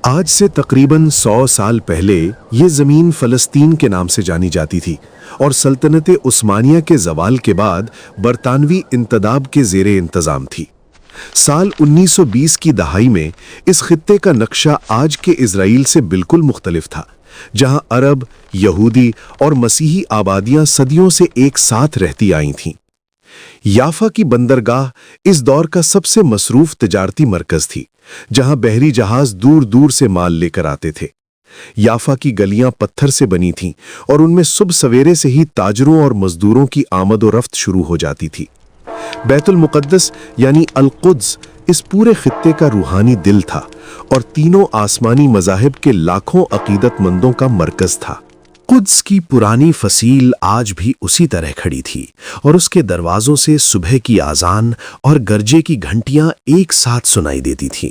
آج سے تقریباً 100 سال پہلے یہ زمین فلسطین کے نام سے جانی جاتی تھی اور سلطنت عثمانیہ کے زوال کے بعد برطانوی انتداب کے زیر انتظام تھی۔ سال 1920 کی دہائی میں اس خطے کا نقشہ آج کے اسرائیل سے بالکل مختلف تھا، جہاں عرب، یہودی اور مسیحی آبادیاں صدیوں سے ایک ساتھ رہتی آئی تھیں۔ یافا کی بندرگاہ اس دور کا سب سے مصروف تجارتی مرکز تھی، جہاں بحری جہاز دور دور سے مال لے کر آتے تھے۔ یافا کی گلیاں پتھر سے بنی تھیں اور ان میں صبح سویرے سے ہی تاجروں اور مزدوروں کی آمد و رفت شروع ہو جاتی تھی۔ بیت المقدس یعنی القدس اس پورے خطے کا روحانی دل تھا اور تینوں آسمانی مذاہب کے لاکھوں عقیدت مندوں کا مرکز تھا۔ قدس کی پرانی فصیل آج بھی اسی طرح کھڑی تھی اور اس کے دروازوں سے صبح کی اذان اور گرجے کی گھنٹیاں ایک ساتھ سنائی دیتی تھیں۔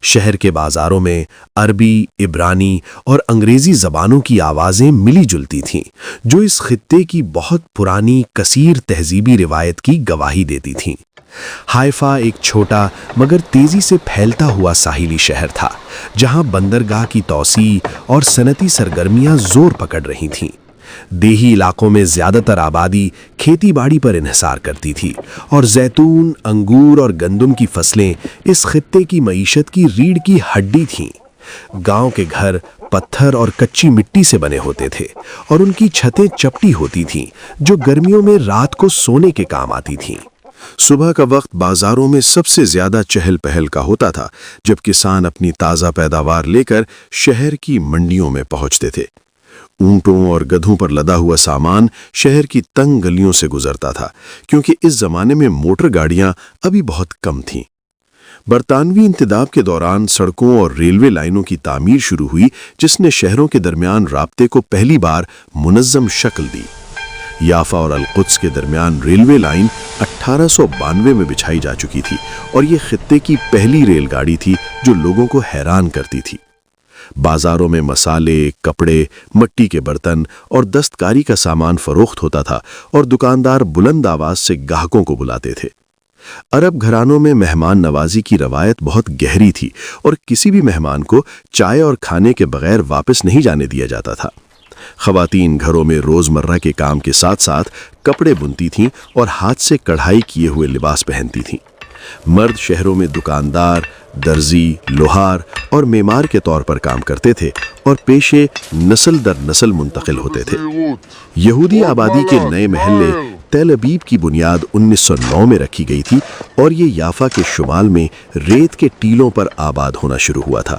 شہر کے بازاروں میں عربی، عبرانی اور انگریزی زبانوں کی آوازیں ملی جلتی تھیں، جو اس خطے کی بہت پرانی کثیر تہذیبی روایت کی گواہی دیتی تھیں۔ حائفہ ایک چھوٹا مگر تیزی سے پھیلتا ہوا ساحلی شہر تھا، جہاں بندرگاہ کی توسیع اور صنعتی سرگرمیاں زور پکڑ رہی تھیں۔ دیہی علاقوں میں زیادہ تر آبادی کھیتی باڑی پر انحصار کرتی تھی اور زیتون، انگور اور گندم کی فصلیں اس خطے کی معیشت کی ریڑھ کی ہڈی تھیں۔ گاؤں کے گھر پتھر اور کچی مٹی سے بنے ہوتے تھے اور ان کی چھتیں چپٹی ہوتی تھیں، جو گرمیوں میں رات کو سونے کے کام آتی تھیں۔ صبح کا وقت بازاروں میں سب سے زیادہ چہل پہل کا ہوتا تھا، جب کسان اپنی تازہ پیداوار لے کر شہر کی منڈیوں میں پہنچتے تھے۔ اونٹوں اور گدھوں پر لدا ہوا سامان شہر کی تنگ گلیوں سے گزرتا تھا، کیونکہ اس زمانے میں موٹر گاڑیاں ابھی بہت کم تھیں۔ برطانوی انتداب کے دوران سڑکوں اور ریلوے لائنوں کی تعمیر شروع ہوئی، جس نے شہروں کے درمیان رابطے کو پہلی بار منظم شکل دی۔ یافا اور القدس کے درمیان ریلوے لائن 1892 میں بچھائی جا چکی تھی اور یہ خطے کی پہلی ریل گاڑی تھی جو لوگوں کو حیران کرتی تھی۔ بازاروں میں مسالے، کپڑے، مٹی کے برتن اور دستکاری کا سامان فروخت ہوتا تھا اور دکاندار بلند آواز سے گاہکوں کو بلاتے تھے۔ عرب گھرانوں میں مہمان نوازی کی روایت بہت گہری تھی اور کسی بھی مہمان کو چائے اور کھانے کے بغیر واپس نہیں جانے دیا جاتا تھا۔ خواتین گھروں میں روزمرہ کے کام کے ساتھ ساتھ کپڑے بنتی تھیں اور ہاتھ سے کڑھائی کیے ہوئے لباس پہنتی تھیں۔ مرد شہروں میں دکاندار، درزی، لوہار اور معمار کے طور پر کام کرتے تھے اور پیشے نسل در نسل منتقل ہوتے تھے۔ یہودی آبادی کے نئے محلے تل ابیب کی بنیاد 1909 میں رکھی گئی تھی اور یہ یافا کے شمال میں ریت کے ٹیلوں پر آباد ہونا شروع ہوا تھا۔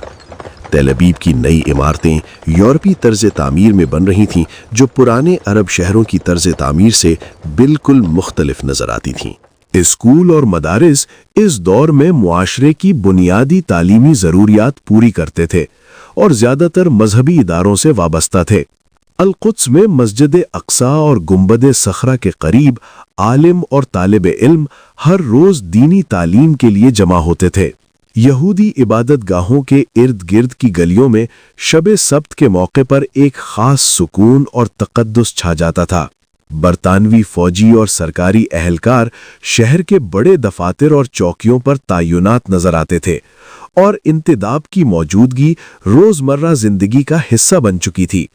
تل ابیب کی نئی عمارتیں یورپی طرز تعمیر میں بن رہی تھیں، جو پرانے عرب شہروں کی طرز تعمیر سے بالکل مختلف نظر آتی تھیں۔ اسکول اور مدارس اس دور میں معاشرے کی بنیادی تعلیمی ضروریات پوری کرتے تھے اور زیادہ تر مذہبی اداروں سے وابستہ تھے۔ القدس میں مسجد اقصیٰ اور گنبد صخرہ کے قریب عالم اور طالب علم ہر روز دینی تعلیم کے لیے جمع ہوتے تھے۔ یہودی عبادت گاہوں کے ارد گرد کی گلیوں میں شب سبت کے موقع پر ایک خاص سکون اور تقدس چھا جاتا تھا۔ برطانوی فوجی اور سرکاری اہلکار شہر کے بڑے دفاتر اور چوکیوں پر تعینات نظر آتے تھے اور انتداب کی موجودگی روزمرہ زندگی کا حصہ بن چکی تھی۔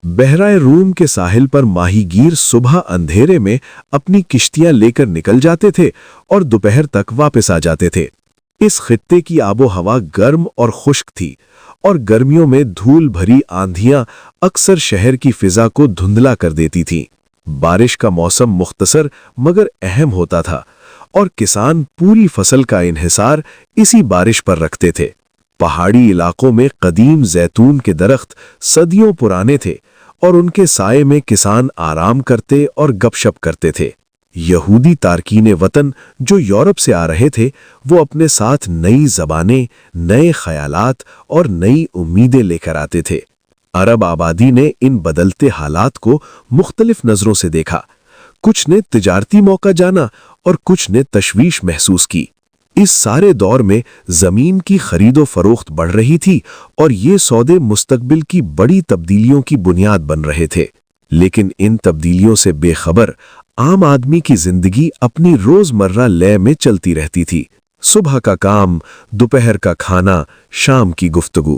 بحرائے روم کے ساحل پر ماہی گیر صبح اندھیرے میں اپنی کشتیاں لے کر نکل جاتے تھے اور دوپہر تک واپس آ جاتے تھے۔ اس خطے کی آب و ہوا گرم اور خشک تھی اور گرمیوں میں دھول بھری آندھیاں اکثر شہر کی فضا کو دھندلا کر دیتی تھیں۔ بارش کا موسم مختصر مگر اہم ہوتا تھا اور کسان پوری فصل کا انحصار اسی بارش پر رکھتے تھے۔ پہاڑی علاقوں میں قدیم زیتون کے درخت صدیوں پرانے تھے اور ان کے سائے میں کسان آرام کرتے اور گپ شپ کرتے تھے۔ یہودی تارکین وطن جو یورپ سے آ رہے تھے، وہ اپنے ساتھ نئی زبانیں، نئے خیالات اور نئی امیدیں لے کر آتے تھے۔ عرب آبادی نے ان بدلتے حالات کو مختلف نظروں سے دیکھا۔ کچھ نے تجارتی موقع جانا اور کچھ نے تشویش محسوس کی۔ اس سارے دور میں زمین کی خرید و فروخت بڑھ رہی تھی اور یہ سودے مستقبل کی بڑی تبدیلیوں کی بنیاد بن رہے تھے۔ لیکن ان تبدیلیوں سے بے خبر عام آدمی کی زندگی اپنی روزمرہ لے میں چلتی رہتی تھی۔ صبح کا کام، دوپہر کا کھانا، شام کی گفتگو۔